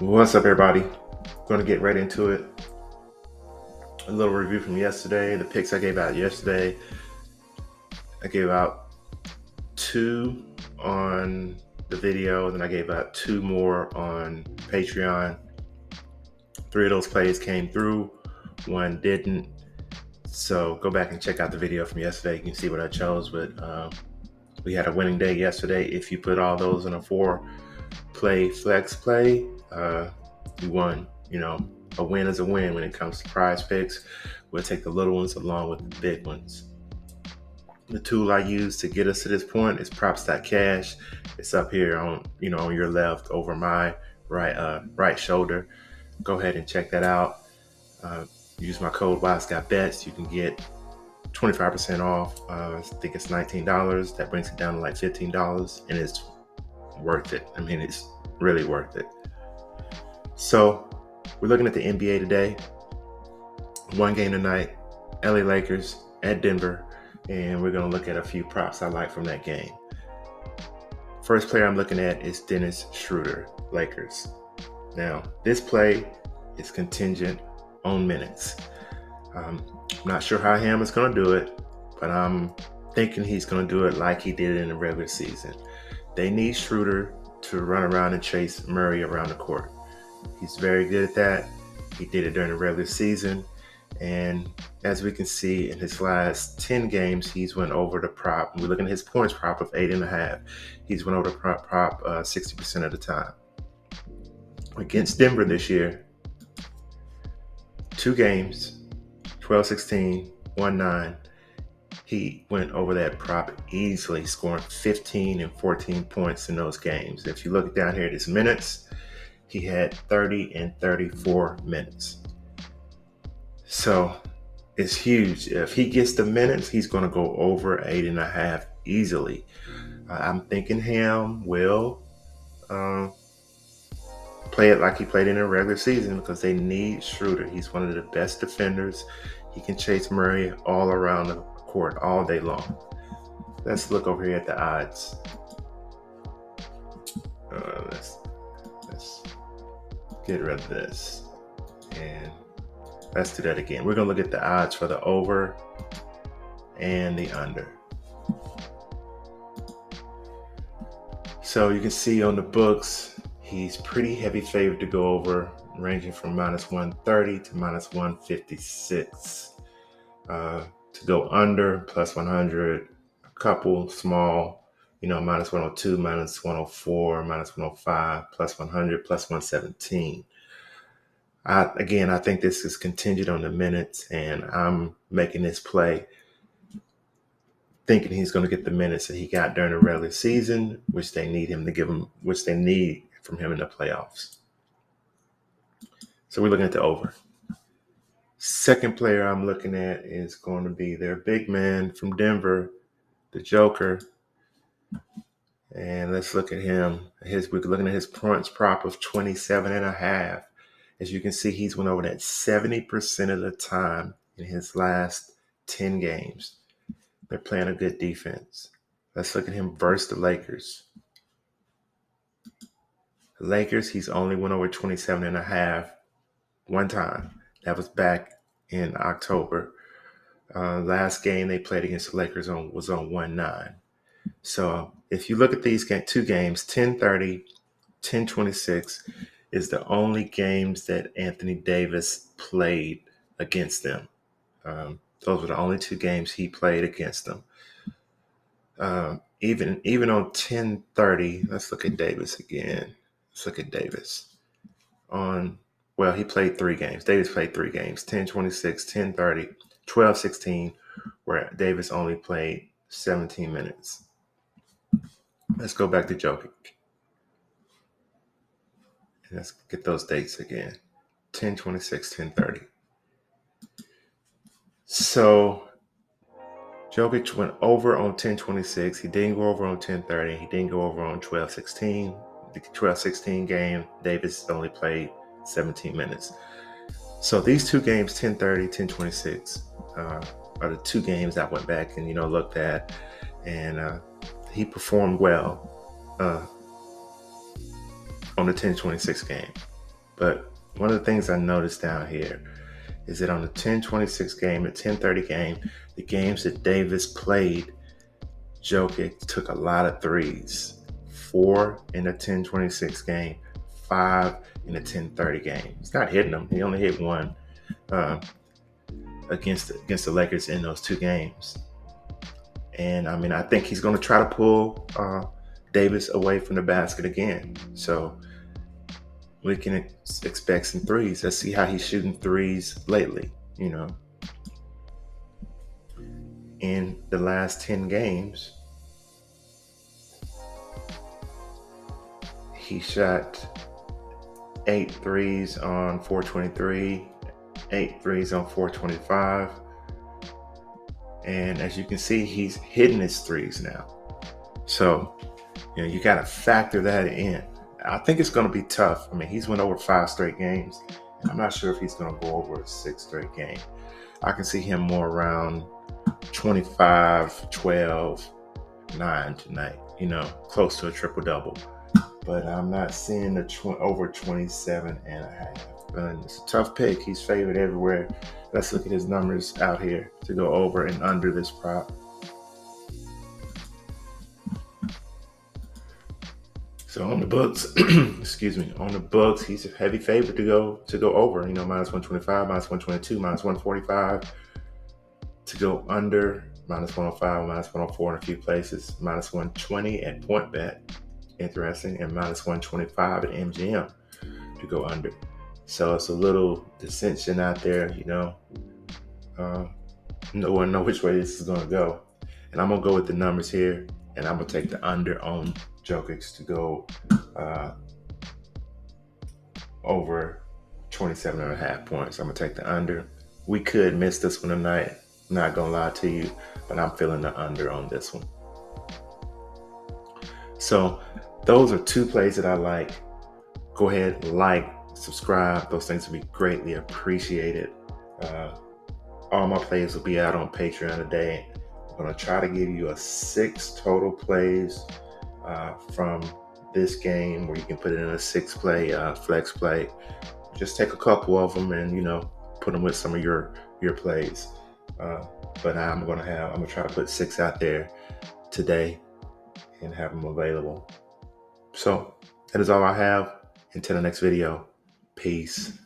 What's up, everybody? Going to get right into it. A little review from yesterday. The picks I gave out yesterday. I gave out 2 on the video, then I gave out 2 more on Patreon. 3 of those plays came through, 1 didn't. So go back and check out the video from yesterday. You can see what I chose, but we had a winning day yesterday. If you put all those in a 4-play flex play, you won. A win is a win when it comes to Prizepicks. We'll take the little ones along with the big ones. The tool I use to get us to this point is props.cash. It's up here on your left over my right shoulder. Go ahead and check that out. Use my code WISEGUYBETS. You can get 25% off. I think it's $19. That brings it down to like $15, and it's worth it. I mean, it's really worth it. So we're looking at the NBA today. 1 game tonight, LA Lakers at Denver, and we're going to look at a few props I like from that game. First player I'm looking at is Dennis Schroeder, Lakers. Now, this play is contingent on minutes. I'm not sure how Ham is going to do it, but I'm thinking he's going to do it like he did in the regular season. They need Schroeder to run around and chase Murray around the court. He's very good at that. He did it during the regular season. And as we can see in his last 10 games, he's went over the prop. We're looking at his points prop of 8.5. He's went over the prop 60% of the time. Against Denver this year, 2 games, 12-16, 1-9. He went over that prop easily, scoring 15 and 14 points in those games. If you look down here at his minutes, he had 30 and 34 minutes. So it's huge. If he gets the minutes, he's going to go over 8.5 easily. I'm thinking Ham will play it like he played in the regular season because they need Schroeder. He's one of the best defenders. He can chase Murray all around the court all day long. Let's look over here at the odds. Let's get rid of this, and let's do that again. We're going to look at the odds for the over and the under. So you can see on the books, he's pretty heavy favored to go over, ranging from -130 to -156. To go under, +100, a couple small, -102, -104, -105, +100, +117. I think this is contingent on the minutes, and I'm making this play thinking he's going to get the minutes that he got during the regular season, which they need from him in the playoffs. So we're looking at the over. Second player I'm looking at is going to be their big man from Denver, the Joker. And let's look at him. We're looking at his points prop of 27.5. As you can see, he's went over that 70% of the time in his last 10 games. They're playing a good defense. Let's look at him versus the Lakers. The Lakers, he's only went over 27.5 one time. That was back in October. Last game they played against the Lakers was on 1-9. So if you look at these 2 games, 10-30, 10-26 is the only games that Anthony Davis played against them. Those were the only 2 games he played against them. Even on 10-30, let's look at Davis again. Let's look at Davis. He played 3 games. Davis played 3 games, 10-26, 10-30, 12-16, where Davis only played 17 minutes. Let's go back to Jokic. Let's get those dates again. 10-26, 10-30. So Jokic went over on 10-26. He didn't go over on 10-30. He didn't go over on 12-16. The 12-16 game, Davis only played 17 minutes. So these 2 games, 10-30, 10-26, are the 2 games I went back and looked at, and he performed well on the 10-26 game. But one of the things I noticed down here is that on the 10-26 game, the 10-30 game, the games that Davis played, Jokic took a lot of threes. 4 in the 10-26 game, 5 in the 10-30 game. He's not hitting them. He only hit one against the Lakers in those two games. And I mean, I think he's going to try to pull Davis away from the basket again. So we can expect some threes. Let's see how he's shooting threes lately. In the last 10 games, he shot 8 threes on 423, 8 threes on 425. And as you can see, he's hitting his threes now. So, you got to factor that in. I think it's going to be tough. I mean, he's went over 5 straight games. And I'm not sure if he's going to go over a 6th straight game. I can see him more around 25, 12, 9 tonight, close to a triple-double. But I'm not seeing over 27 and a half. And it's a tough pick. He's favored everywhere. Let's look at his numbers out here to go over and under this prop. So on the books, on the books, he's a heavy favorite to go over. Minus 125, minus 122, minus 145. To go under, minus 105, minus 104 in a few places, minus 120 at PointBet. Interesting, and minus 125 at MGM to go under. So it's a little dissension out there, no one knows which way this is going to go. And I'm going to go with the numbers here, and I'm going to take the under on Jokic to go over 27 and a half points. I'm going to take the under. We could miss this one tonight. I'm not going to lie to you, but I'm feeling the under on this one. So those are 2 plays that I like. Go ahead, like, subscribe. Those things will be greatly appreciated. All my plays will be out on Patreon today. I'm going to try to give you 6 total plays from this game where you can put it in a 6-play flex play. Just take a couple of them and, put them with some of your plays. But I'm going to try to put 6 out there today and have them available. So that is all I have. Until the next video, peace.